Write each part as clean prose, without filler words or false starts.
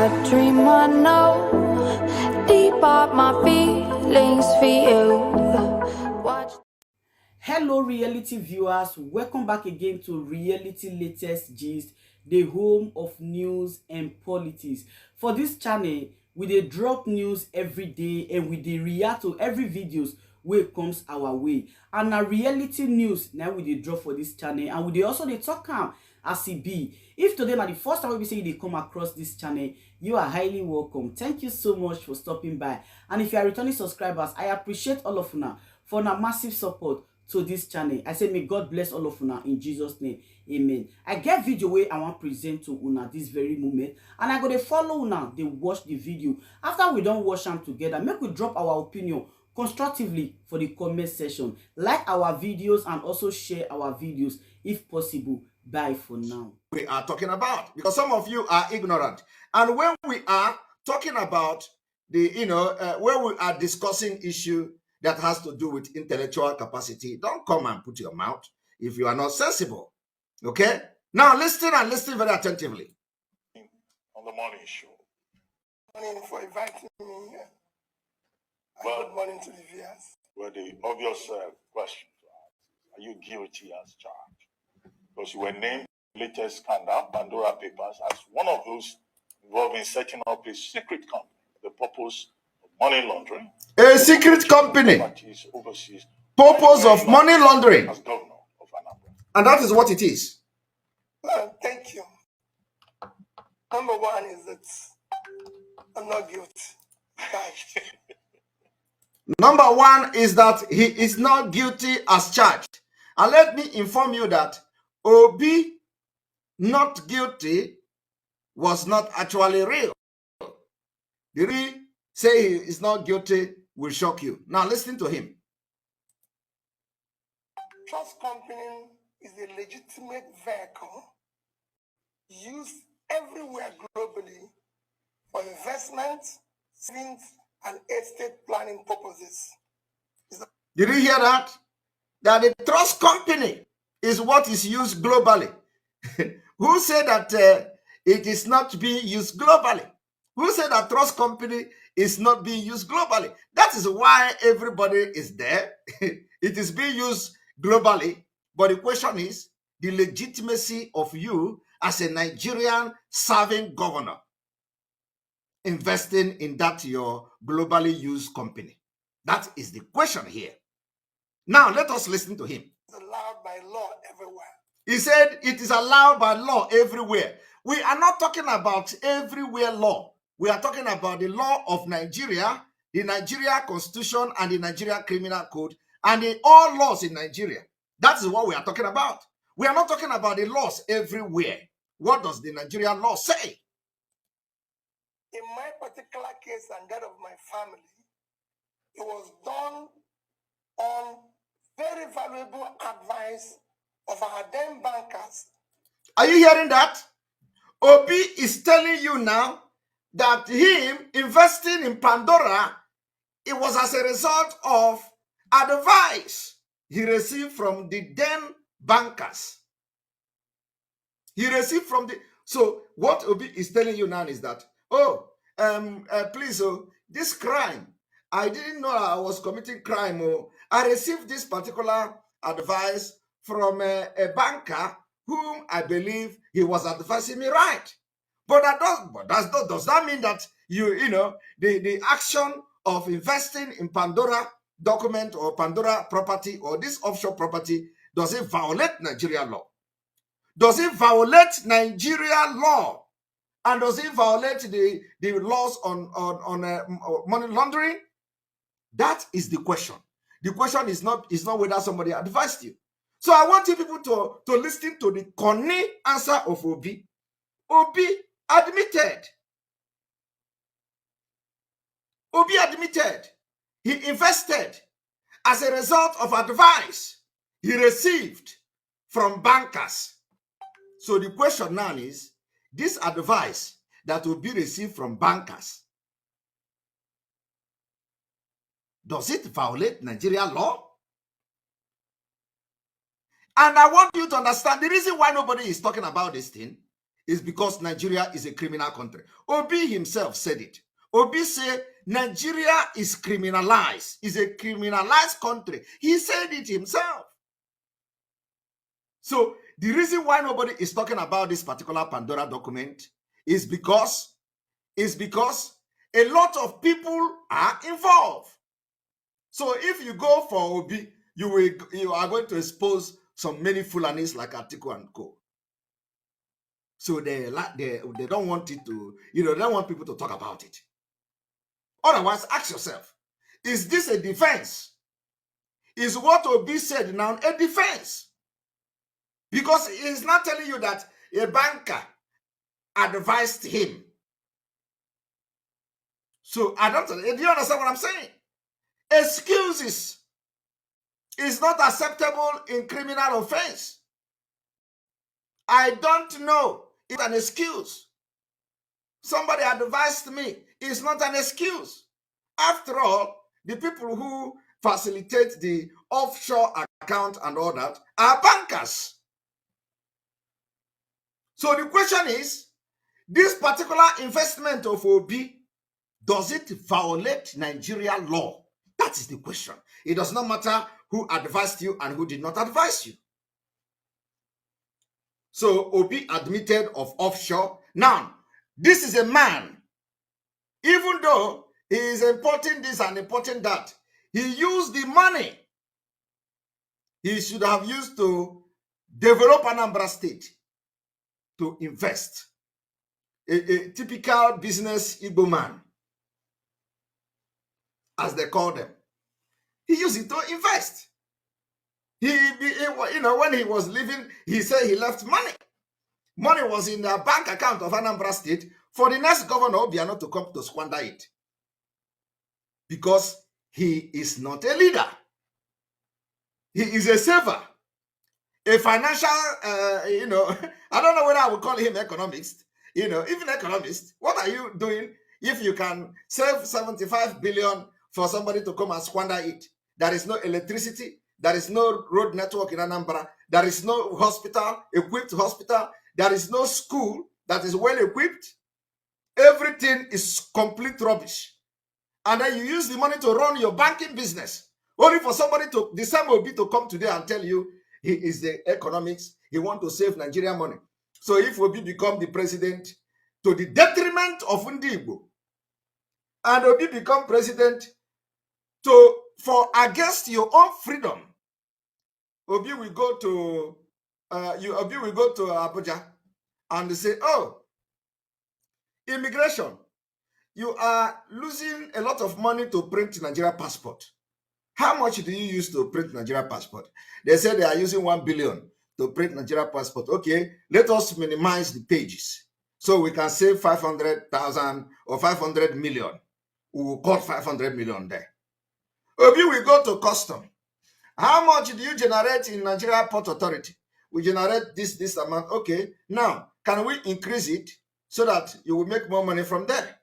a dream I know. Deep up my feelings for you. Watch. Hello reality viewers, welcome back again to Reality Latest Gist, the home of news and politics. For this channel, we dey drop news every day and we dey react to every videos wey comes our way. And na reality news na we dey drop for this channel, and we dey also dey talk am as e be. If today na the first time we say you dey come across this channel, you are highly welcome. Thank you so much for stopping by. And if you are returning subscribers, I appreciate all of una for una massive support to this channel. I say may God bless all of una in Jesus name. Amen. I get video wey I want present to una this very moment, and I go dey follow una dey watch the video. After we don watch am together, make we drop our opinion constructively for the comment section. Like our videos and also share our videos if possible. Bye for now. We are talking about, because some of you are ignorant, and when we are talking about the when we are discussing issue that has to do with intellectual capacity, don't come and put your mouth if you are not sensible. Okay, now listen, and listen very attentively. On the morning show. Morning for inviting me here. Well, Good morning to the viewers. Well, the obvious question to ask, are you guilty as charged? Because you were named latest scandal, Pandora Papers, as one of those involving setting up a secret company, the purpose of money laundering. A secret company. Overseas. Purpose of money laundering. As governor of Anambra. And that is what it is. Well, thank you. Number one is that I'm not guilty. Number one is that he is not guilty as charged. And let me inform you that Obi not guilty was not actually real. The real say he is not guilty will shock you. Now listen to him. Trust company is a legitimate vehicle used everywhere globally for investment, savings, and estate planning purposes. Did you hear that? That the trust company is what is used globally. Who said that it is not being used globally? Who said that trust company is not being used globally? That is why everybody is there. It is being used globally. But the question is the legitimacy of you as a Nigerian serving governor investing in that your globally used company. That is the question here. Now let us listen to him. It's allowed by law everywhere. He said it is allowed by law everywhere. We are not talking about everywhere law. We are talking about the law of Nigeria, the Nigeria Constitution, and the Nigeria Criminal Code, and all laws in Nigeria. That is what we are talking about. We are not talking about the laws everywhere. What does the Nigerian law say? In my particular case and that of my family, it was done on very valuable advice of our then bankers. Are you hearing that? Obi is telling you now that him investing in Pandora, it was as a result of advice he received from the then bankers. He received from the... So what Obi is telling you now is that, please, this crime, I didn't know I was committing crime. I received this particular advice from a banker whom I believe he was advising me right. But does that mean that the action of investing in Pandora document or Pandora property or this offshore property, does it violate Nigeria law? Does it violate Nigeria law? And does it violate the laws on money laundering? That is the question. The question is not whether somebody advised you. So I want you people to listen to the corny answer of Obi. Obi admitted. Obi admitted he invested as a result of advice he received from bankers. So the question now is, this advice that will be received from bankers, does it violate Nigeria law? And I want you to understand the reason why nobody is talking about this thing is because Nigeria is a criminal country. Obi himself said it. Obi said Nigeria is criminalized, is a criminalized country. He said it himself. So the reason why nobody is talking about this particular Pandora document is because a lot of people are involved. So if you go for Obi, you are going to expose some many Fulanis like Atiku and Co. So they don't want it to, they don't want people to talk about it. Otherwise, ask yourself, is this a defense? Is what Obi said now a defense? Because he's not telling you that a banker advised him. So do you understand what I'm saying? Excuses is not acceptable in criminal offense. I don't know. It's an excuse. Somebody advised me. It's not an excuse. After all, the people who facilitate the offshore account and all that are bankers. So the question is, this particular investment of Obi, does it violate Nigeria law? That is the question. It does not matter who advised you and who did not advise you. So Obi admitted of offshore. Now, this is a man, even though he is importing this and importing that, he used the money he should have used to develop Anambra State to invest. A typical business Igbo man, as they call them. He used it to invest. When he was leaving, he said he left money. Money was in the bank account of Anambra State for the next governor, Obiano, to come to squander it. Because he is not a leader. He is a saver. A financial, I don't know whether I would call him economist. Even economist, what are you doing if you can save 75 billion for somebody to come and squander it? There is no electricity. There is no road network in Anambra. There is no equipped hospital. There is no school that is well equipped. Everything is complete rubbish. And then you use the money to run your banking business. Only for somebody the same Obi to come today and tell you he is the economics. He wants to save Nigerian money. So if Obi become the president to the detriment of Ndigbo, and Obi become president for against your own freedom, Obi will go to Abuja and say, oh, immigration, you are losing a lot of money to print Nigeria passport. How much do you use to print Nigeria passport? They say they are using 1 billion to print Nigeria passport. Okay, let us minimize the pages so we can save 500,000 or 500 million. We will cut 500 million there. Obi will go to custom. How much do you generate in Nigeria Port Authority? We generate this amount. Okay, now can we increase it so that you will make more money from there?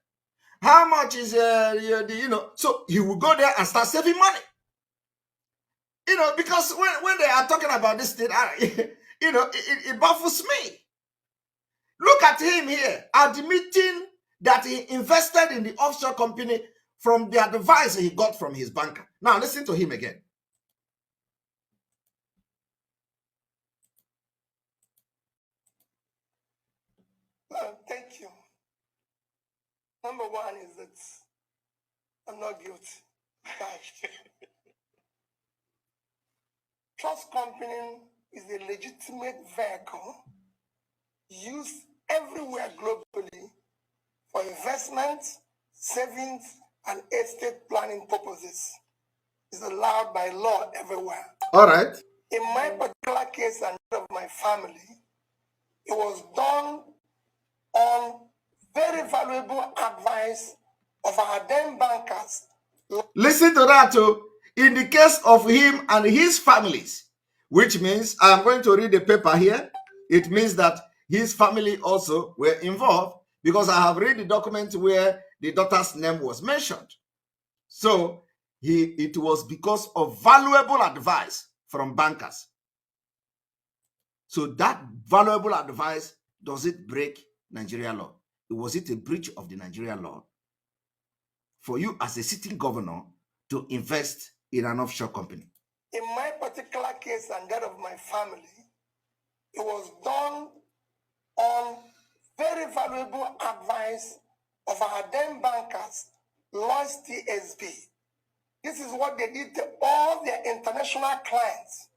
How much is So he will go there and start saving money. Because when they are talking about this thing, it baffles me. Look at him here admitting that he invested in the offshore company from the advice he got from his banker. Now listen to him again. Thank you. Number one is that I'm not guilty. Trust company is a legitimate vehicle used everywhere globally for investment, savings, and estate planning purposes. It's allowed by law everywhere. All right. In my particular case and of my family, it was done on very valuable advice of our then bankers. Listen to that too. In the case of him and his families, which means I'm going to read the paper here. It means that his family also were involved because I have read the document where the daughter's name was mentioned. So it was because of valuable advice from bankers. So that valuable advice does it break Nigeria law? Was it a breach of the Nigeria law for you as a sitting governor to invest in an offshore company? In my particular case and that of my family, it was done on very valuable advice of our then bankers, Lloyd's TSB. This is what they did to all their international clients.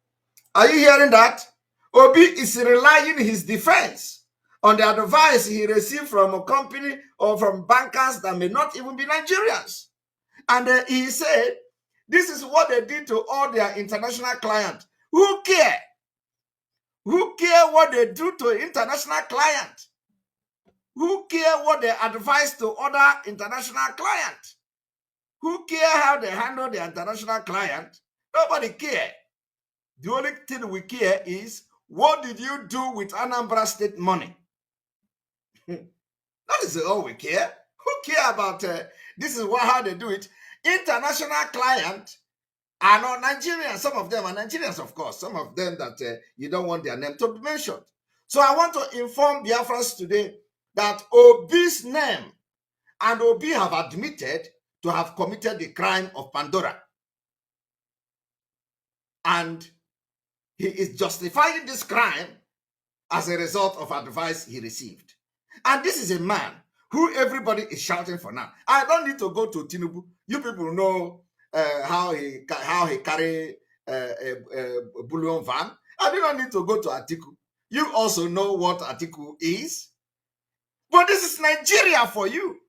Are you hearing that? Obi is relying his defense on the advice he received from a company or from bankers that may not even be Nigerians. And he said, this is what they did to all their international clients. Who care? Who care what they do to international clients? Who care what they advise to other international clients? Who care how they handle the international client? Nobody care. The only thing we care is, what did you do with Anambra State money? That is all we care. Who care about this is how they do it? International client are not Nigerians. Some of them are Nigerians, of course. Some of them that you don't want their name to be mentioned. So I want to inform Biafrans today that Obi's name and Obi have admitted to have committed the crime of Pandora. And he is justifying this crime as a result of advice he received. And this is a man who everybody is shouting for now. I don't need to go to Tinubu. You people know how he carry a bullion van. I do not need to go to Atiku. You also know what Atiku is. But this is Nigeria for you.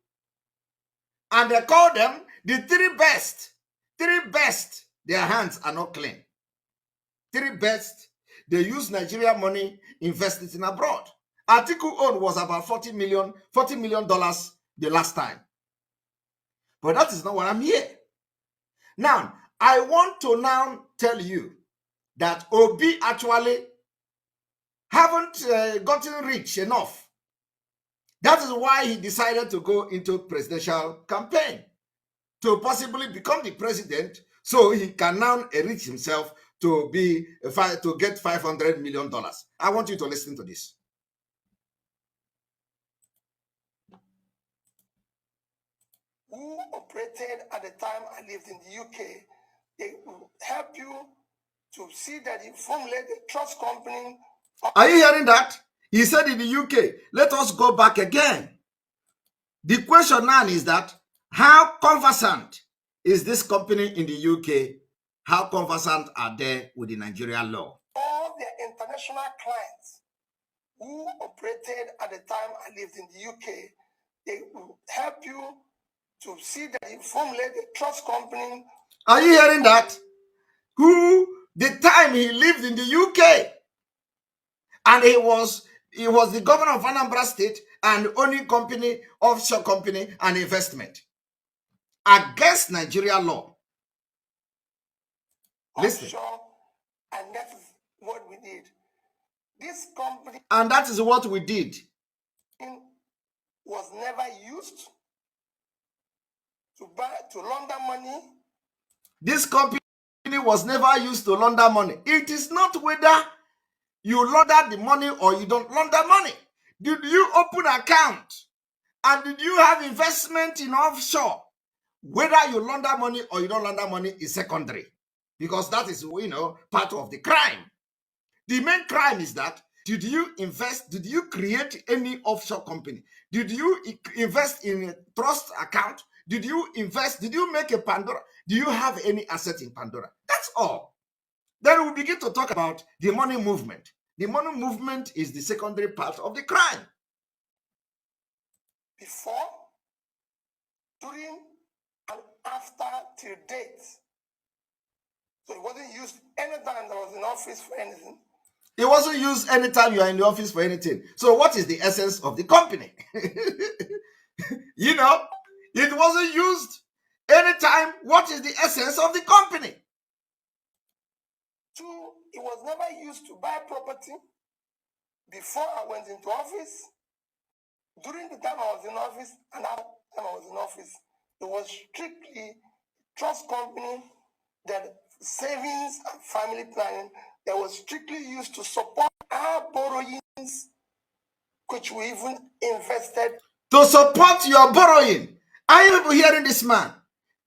And they call them the three best. Three best. Their hands are not clean. Three best. They use Nigeria money, invest it in abroad. Atiku own was about $40 million the last time. But that is not what I'm here. Now, I want to now tell you that Obi actually haven't gotten rich enough. That is why he decided to go into presidential campaign, to possibly become the president, so he can now enrich himself to get $500 million. I want you to listen to this. Who operated at the time I lived in the UK, they will help you to see that you formulate a trust company. Are you hearing that? He said in the UK, let us go back again. The question now is that, how conversant is this company in the UK? How conversant are they with the Nigerian law? All their international clients who operated at the time I lived in the UK, they will help you to see that you formulate a trust company. Are you hearing that? Who, the time he lived in the UK, and he was the governor of Anambra State and owning company, offshore company and investment against Nigeria law. Listen. Offshore, and that is what we did. This company, and that is what we did, was never used to launder money. This company was never used to launder money. It is not whether you launder the money or you don't launder money. Did you open an account and did you have investment in offshore? Whether you launder money or you don't launder money is secondary, because that is, part of the crime. The main crime is that, did you invest, did you create any offshore company? Did you invest in a trust account? Did you make a Pandora? Do you have any asset in Pandora? That's all. Then we begin to talk about the money movement. The money movement is the secondary part of the crime. Before, during, and after till date. So it wasn't used anytime I was in office for anything. It wasn't used anytime you are in the office for anything. So what is the essence of the company? It wasn't used anytime. What is the essence of the company? Two, it was never used to buy property. Before I went into office, during the time I was in office, and after the time I was in office, it was strictly trust company, that savings and family planning that was strictly used to support our borrowings which we even invested to support your borrowing. Are you hearing this man?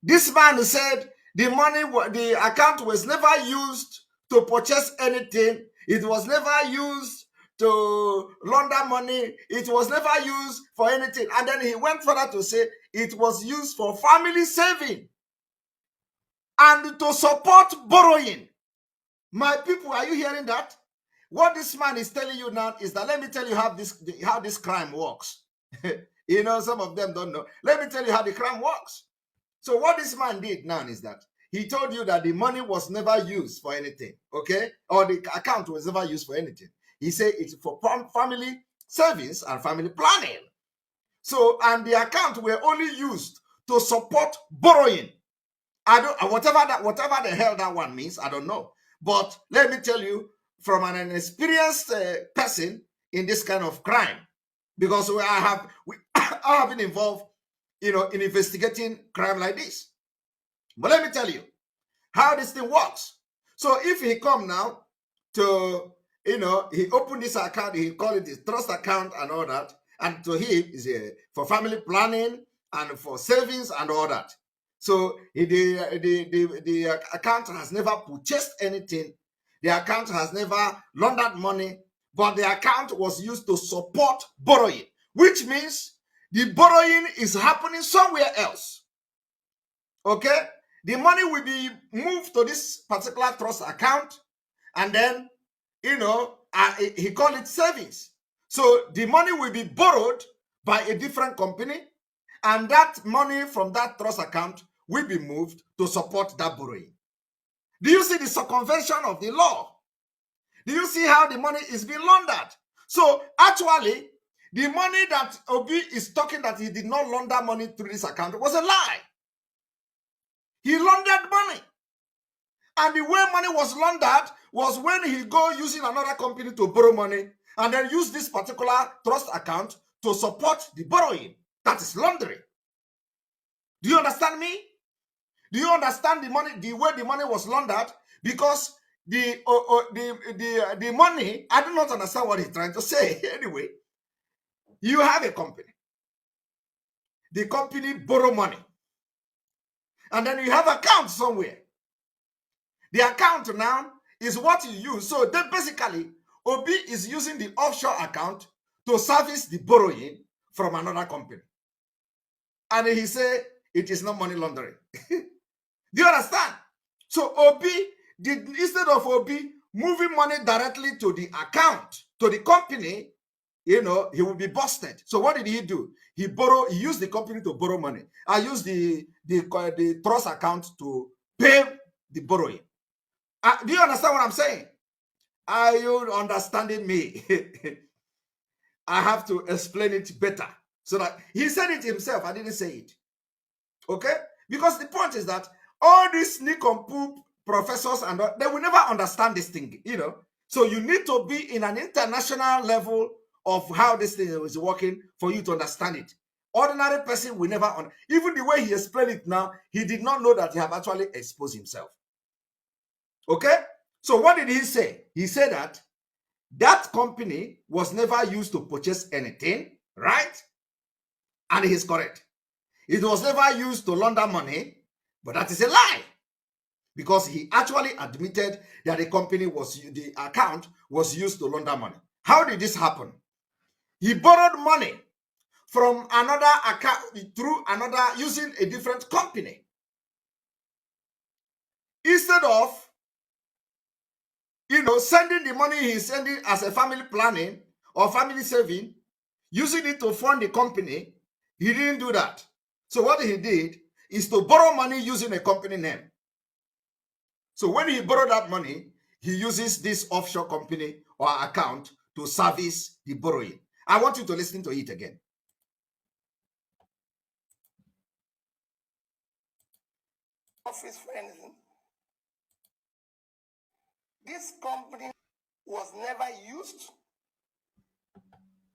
This man said the money, the account was never used to purchase anything. It was never used to launder money. It was never used for anything. And then he went further to say it was used for family saving and to support borrowing. My people, are you hearing that? What this man is telling you now is that, let me tell you how this crime works. You know, some of them don't know. Let me tell you how the crime works. So what this man did now is that he told you that the money was never used for anything, okay? Or the account was never used for anything. He said it's for family savings and family planning. So, and the account were only used to support borrowing. Whatever the hell that one means, I don't know. But let me tell you, from an experienced person in this kind of crime, because I have been involved, you know, in investigating crime like this. But let me tell you how this thing works. So if he come now to, you know, he opened this account, he call it his trust account and all that, and to him is for family planning and for savings and all that. So the account has never purchased anything. The account has never laundered money, but the account was used to support borrowing, which means the borrowing is happening somewhere else. Okay? The money will be moved to this particular trust account, and then, you know, he called it savings. So the money will be borrowed by a different company, and that money from that trust account will be moved to support that borrowing. Do you see the circumvention of the law? Do you see how the money is being laundered? So actually, the money that Obi is talking that he did not launder money through this account was a lie. He laundered money. And the way money was laundered was when he go using another company to borrow money and then use this particular trust account to support the borrowing. That is laundering. Do you understand me? Do you understand the money, the way the money was laundered? Because the money, I do not understand what he's trying to say. Anyway, you have a company. The company borrow money. And then you have account somewhere. The account now is what you use. So then basically, Obi is using the offshore account to service the borrowing from another company. And he said it is not money laundering. Do you understand? So Obi did, instead of Obi moving money directly to the account, to the company, you know, he will be busted. So what did he do? He used the company to borrow money. I used the trust account to pay the borrowing. Do you understand what I'm saying? Are you understanding me? I have to explain it better. So that he said it himself, I didn't say it. Okay? Because the point is that all these sneak and poop professors and all, they will never understand this thing, you know. So you need to be in an international level of how this thing is working for you to understand it. Ordinary person will never, even the way he explained it now, he did not know that he have actually exposed himself. Okay? So what did he say? He said that company was never used to purchase anything, right? And he's correct. It was never used to launder money, but that is a lie. Because he actually admitted that the account was used to launder money. How did this happen? He borrowed money from another account through another, using a different company. Instead of, you know, sending the money he's sending as a family planning or family saving, using it to fund the company, he didn't do that. So what he did is to borrow money using a company name. So when he borrowed that money, he uses this offshore company or account to service the borrowing. I want you to listen to it again. Office for anything. This company was never used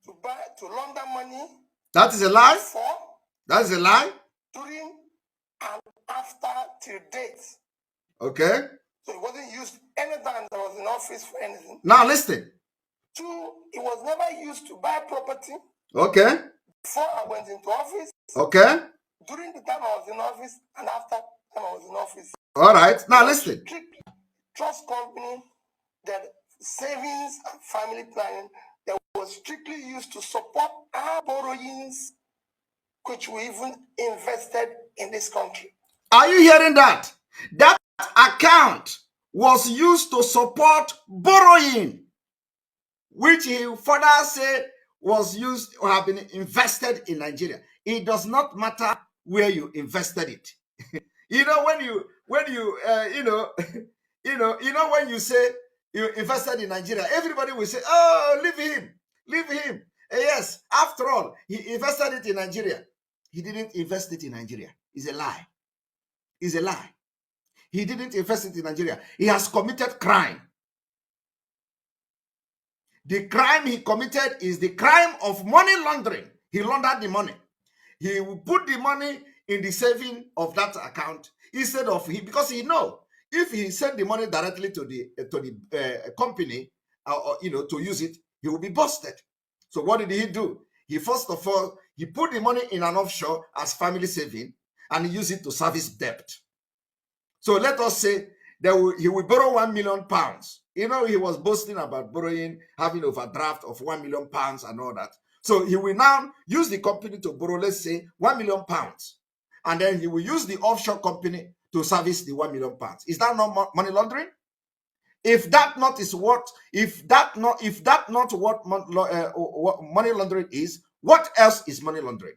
to launder money. That is a lie. Before, that is a lie. During and after till date. Okay. So it wasn't used anytime there was an office for anything. Now listen. Two, it was never used to buy property. Okay. Before I went into office. Okay. During the time I was in office and after time I was in office. All right. Now listen. Trust company that savings and family planning that was strictly used to support our borrowings, which we even invested in this country. Are you hearing that? That account was used to support borrowing, which he further said was used or have been invested in Nigeria. It does not matter where you invested it. when you say you invested in Nigeria, everybody will say, "Oh, leave him." Yes, after all, he invested it in Nigeria. He didn't invest it in Nigeria. It's a lie. It's a lie. He didn't invest it in Nigeria. He has committed crime. The crime he committed is the crime of money laundering. He laundered the money. He will put the money in the saving of that account instead of because he know if he send the money directly to the company to use it, he will be busted. So what did he do? He first of all he put the money in an offshore as family saving and he used it to service debt. So let us say he will borrow £1 million. He was boasting about borrowing, having overdraft of £1 million and all that. So he will now use the company to borrow, let's say, £1 million. And then he will use the offshore company to service the £1 million. Is that not money laundering? If that not what money laundering is, what else is money laundering?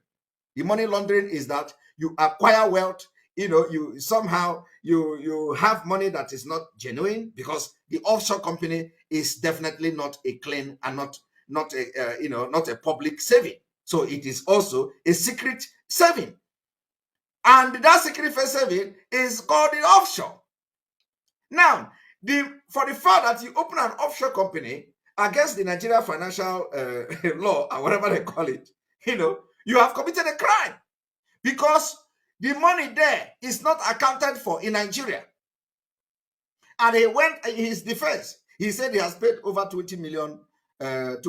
The money laundering is that you acquire wealth. You somehow you have money that is not genuine because the offshore company is definitely not a clean and not a public saving. So it is also a secret saving, and that secret saving is called the offshore. Now, for the fact that you open an offshore company against the Nigeria financial law or whatever they call it, you have committed a crime because the money there is not accounted for in Nigeria. And he went in his defense. He said he has paid over $20 million or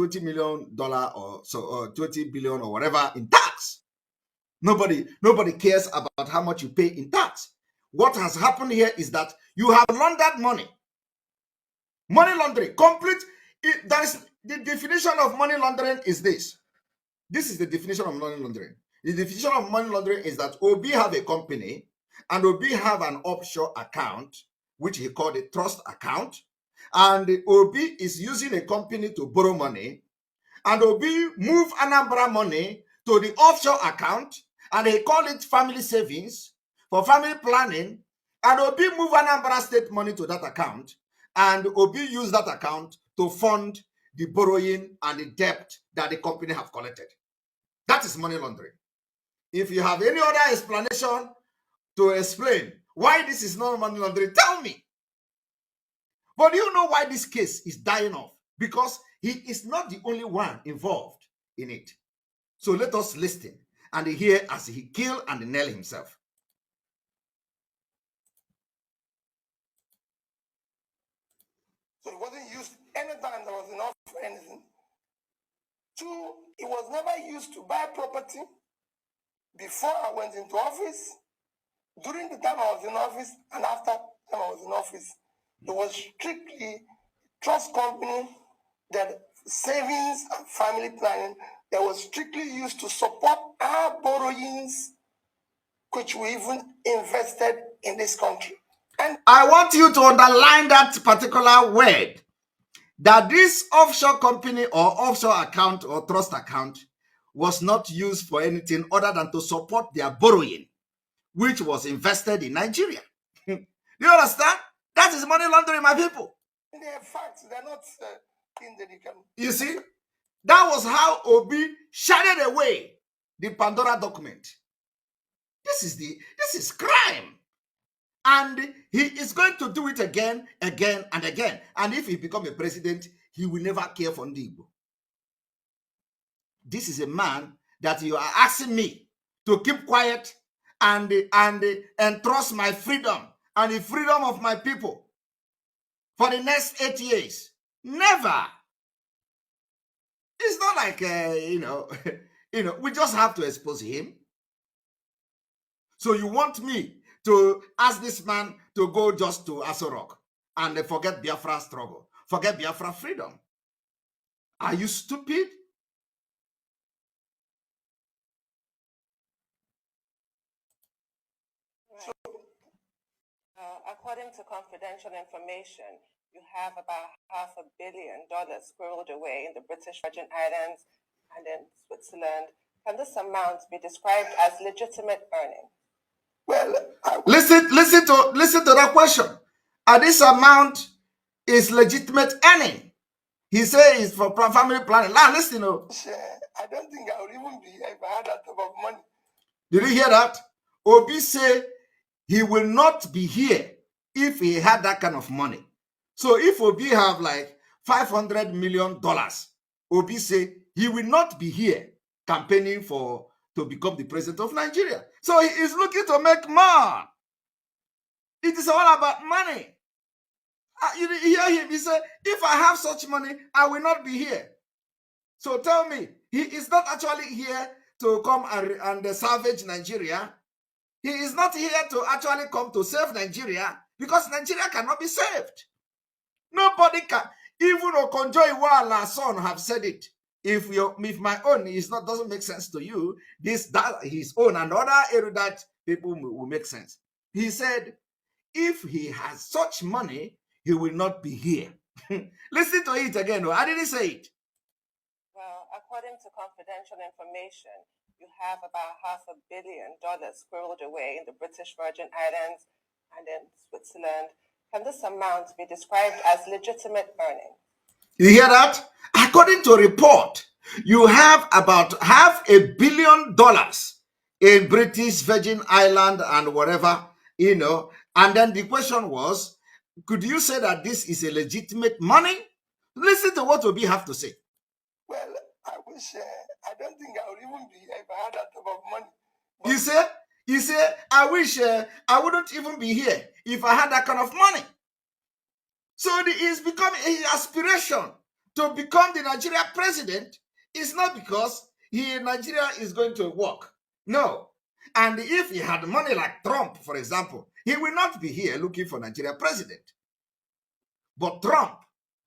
so, or 20 billion or whatever in tax. Nobody cares about how much you pay in tax. What has happened here is that you have laundered money. Money laundering, complete. That is the definition of money laundering is this. This is the definition of money laundering. The definition of money laundering is that Obi have a company and Obi have an offshore account, which he called a trust account. And Obi is using a company to borrow money. And Obi move Anambra money to the offshore account and he call it family savings for family planning. And Obi move Anambra state money to that account. And Obi use that account to fund the borrowing and the debt that the company have collected. That is money laundering. If you have any other explanation to explain why this is not money laundering, tell me. But you know why this case is dying off? Because he is not the only one involved in it. So let us listen and hear as he kill and nail himself. So it wasn't used any time there was enough for anything. Two, it was never used to buy property. Before I went into office, during the time I was in office, and after time I was in office, it was strictly trust company that savings and family planning that was strictly used to support our borrowings, which we even invested in this country. And I want you to underline that particular word, that this offshore company or offshore account or trust account was not used for anything other than to support their borrowing, which was invested in Nigeria. You understand? That is money laundering, my people. they are facts, they're not things that you can. You see, that was how Obi shaded away the Pandora document. This is crime. And he is going to do it again, and again. And if he becomes a president, he will never care for Ndigbo. This is a man that you are asking me to keep quiet and trust my freedom and the freedom of my people for the next 8 years. Never. It's not like, we just have to expose him. So you want me to ask this man to go just to Aso Rock and forget Biafra struggle, forget Biafra freedom? Are you stupid? According to confidential information, you have about $500 million squirreled away in the British Virgin Islands and in Switzerland. Can this amount be described as legitimate earning? Well, listen to that question. And this amount is legitimate earning. He says it's for family planning. Now listen. I don't think I would even be here if I had that type of money. Did you hear that? Obi say he will not be here if he had that kind of money. So if Obi have like $500 million, Obi say he will not be here campaigning to become the president of Nigeria. So he is looking to make more. It is all about money. You hear him? He said, if I have such money, I will not be here. So tell me, he is not actually here to come and salvage Nigeria. He is not here to actually come to save Nigeria, because Nigeria cannot be saved. Nobody can. Even Okonjo-Iweala's son have said it. If my own doesn't make sense to you, that his own and other erudite people will make sense. He said, if he has such money, he will not be here. Listen to it again. I didn't say it. Well, according to confidential information, you have about $500 million squirreled away in the British Virgin Islands and in Switzerland. Can this amount be described as legitimate earning? You hear that? According to a report, you have about $500 million in British Virgin Island and whatever, And then the question was, could you say that this is a legitimate money? Listen to what Obi have to say. Well, I wish, I don't think I would even be here if I had that type of money. He said, I wish I wouldn't even be here if I had that kind of money. So it's becoming his aspiration to become the Nigeria president. Is not because Nigeria is going to work. No. And if he had money like Trump, for example, he will not be here looking for Nigeria president. But Trump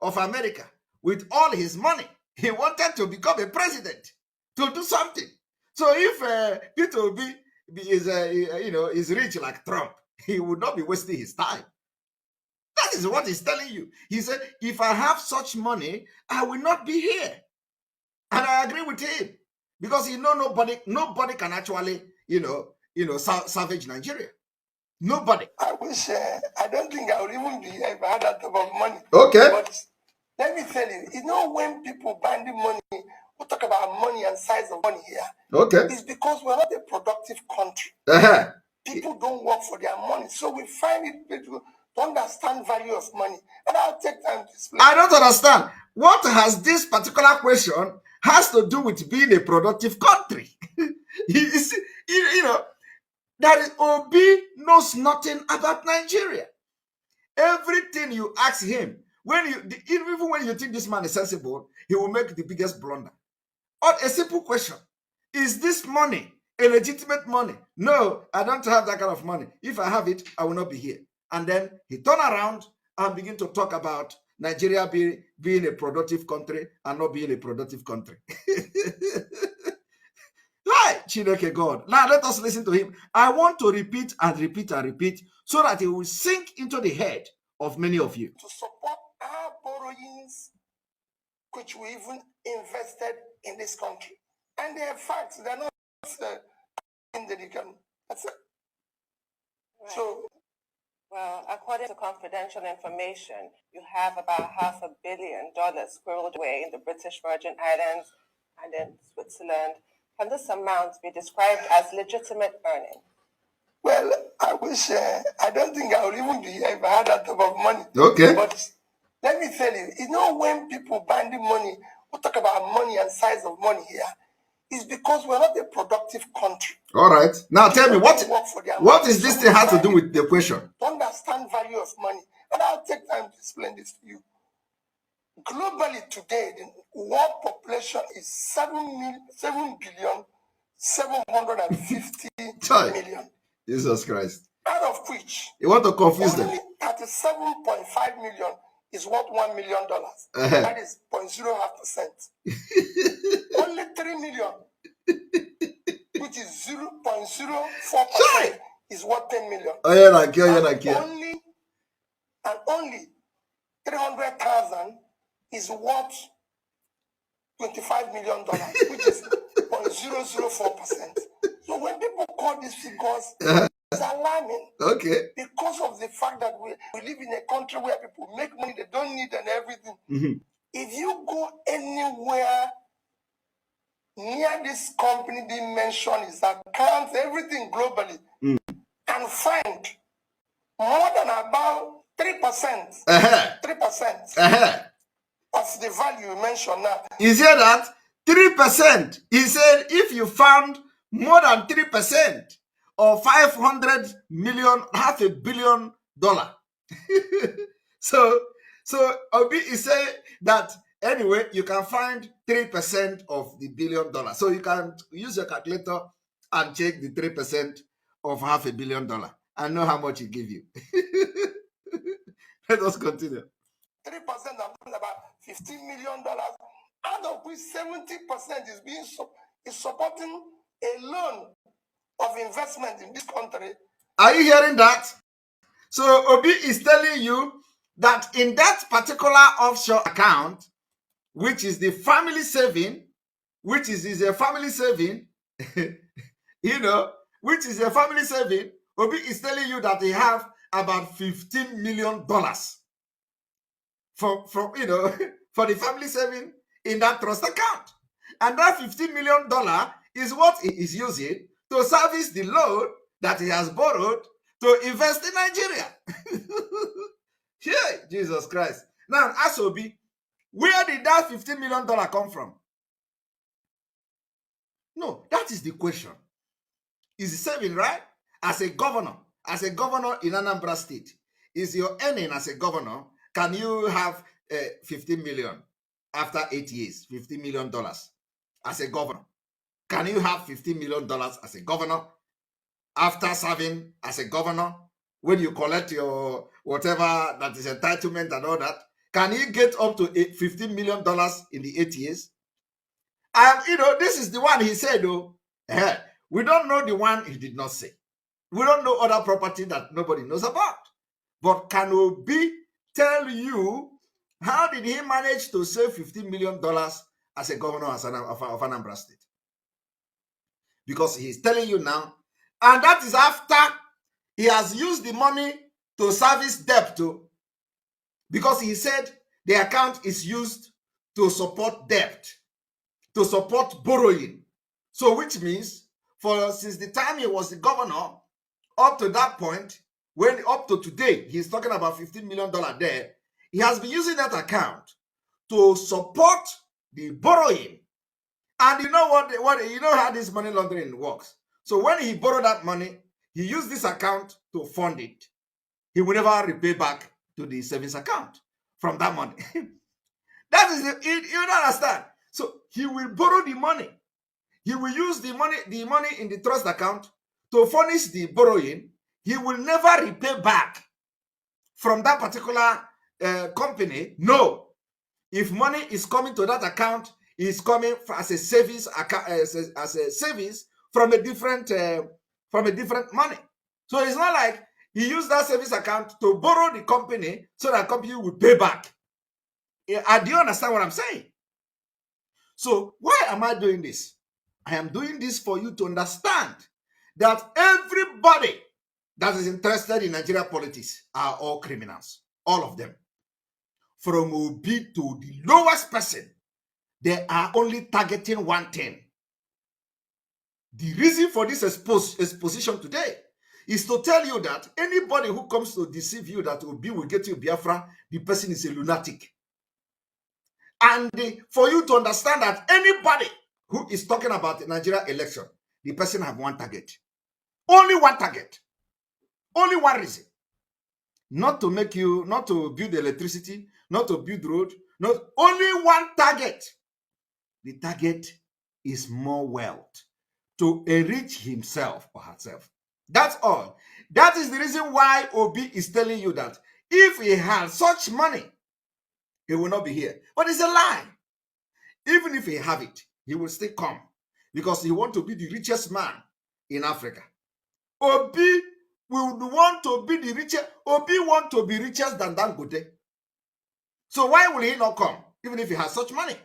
of America, with all his money, he wanted to become a president, to do something. So if Peter Obi is rich like Trump, he would not be wasting his time. That is what he's telling you. He said, if I have such money, I will not be here. And I agree with him, because nobody can actually, salvage Nigeria. Nobody. I wish, I don't think I would even be here if I had that type of money. Okay. But let me tell you, when people banding money, we talk about money and size of money here. Okay. It's because we're not a productive country. People don't work for their money. So we find it difficult to understand value of money. And I'll take time to explain. I don't understand. What has this particular question has to do with being a productive country? That Obi knows nothing about Nigeria. Everything you ask him, even when you think this man is sensible, he will make the biggest blunder. Or a simple question: is this money a legitimate money? No, I don't have that kind of money. If I have it, I will not be here. And then he turn around and begin to talk about Nigeria being a productive country and not being a productive country. Hi, Chineke God. Now let us listen to him. I want to repeat and repeat and repeat so that it will sink into the head of many of you. To support our borrowings, which we even invested in this country. And they are facts. They're not in the can. That's it. Right. So, well, according to confidential information, you have about $500 million squirreled away in the British Virgin Islands and in Switzerland. Can this amount be described as legitimate earning? Well, I wish, I don't think I would even be here if I had that type of money. Okay. But let me tell you, when people banding money, we talk about money and size of money here, it's because we're not a productive country. All right. Now tell me, what is this thing has to do with the question? To understand value of money. And I'll take time to explain this to you. Globally today, the world population is 7,750 million. Jesus Christ. Out of which You want to confuse them? only 37.5 million is worth $1 million. That is 0.05%. Only 3 million, which is 0.04%, is worth 10 million. Only 300,000 is worth $25 million, which is 0.004%. So when people call these figures, it's alarming. Okay. Because of the fact that we live in a country where people make money they don't need and everything. If you go anywhere near this company being mentioned, his accounts, everything globally, and find more than about 3%, 3% of the value you mentioned now. He said that 3%. He said if you found more than 3% or 500 million, $500 million. so Obi is saying that anyway, you can find 3% of the $1 billion. So you can use your calculator and check the 3% of $500 million and know how much it give you. Let us continue. 3%, I'm talking about $15 million, out of which 70% is supporting a loan of investment in this country. Are you hearing that? So Obi is telling you that in that particular offshore account, which is the family saving, which is a family saving, which is a family saving, Obi is telling you that they have about $15 million for for the family saving in that trust account. And that $15 million is what he is using to service the loan that he has borrowed to invest in Nigeria. Yeah, Jesus Christ. Now, ask Obi, where did that $15 million come from? No, that is the question. Is saving, right? As a governor in Anambra State, is your earning as a governor, can you have 15 million after 8 years, $15 million as a governor? Can you have $15 million as a governor after serving as a governor? When you collect your whatever that is entitlement and all that, can you get up to $15 million in the 8 years? And this is the one he said, though. We don't know the one he did not say. We don't know other property that nobody knows about. But can Obi tell you how did he manage to save $15 million as a governor of Anambra State? Because he's telling you now, and that is after he has used the money to service debt too, because he said the account is used to support debt, to support borrowing. So which means since the time he was the governor up to that point, up to today, he's talking about $15 million there, he has been using that account to support the borrowing. And you know how this money laundering works. So when he borrowed that money, he used this account to fund it. He will never repay back to the savings account from that money. That is you don't understand. So he will borrow the money. He will use the money in the trust account to furnish the borrowing. He will never repay back from that particular company. No. If money is coming to that account, it's coming as a savings account, as a savings from a different money. So it's not like he used that savings account to borrow the company so that company will pay back. Do you understand what I'm saying? So why am I doing this? I am doing this for you to understand that everybody that is interested in Nigeria politics are all criminals. All of them. From Obi to the lowest person, they are only targeting one thing. The reason for this exposition today is to tell you that anybody who comes to deceive you that Obi will get you Biafra, the person is a lunatic. And for you to understand that anybody who is talking about the Nigeria election, the person have one target. Only one target. Only one reason. Not to build electricity, not to build road, Not only one target. The target is more wealth, to enrich himself or herself. That's all. That is the reason why Obi is telling you that if he had such money, he will not be here. But it's a lie. Even if he have it, he will still come because he want to be the richest man in Africa. Obi would want to be the richest. Obi want to be richer than Dangote. So why will he not come, even if he has such money?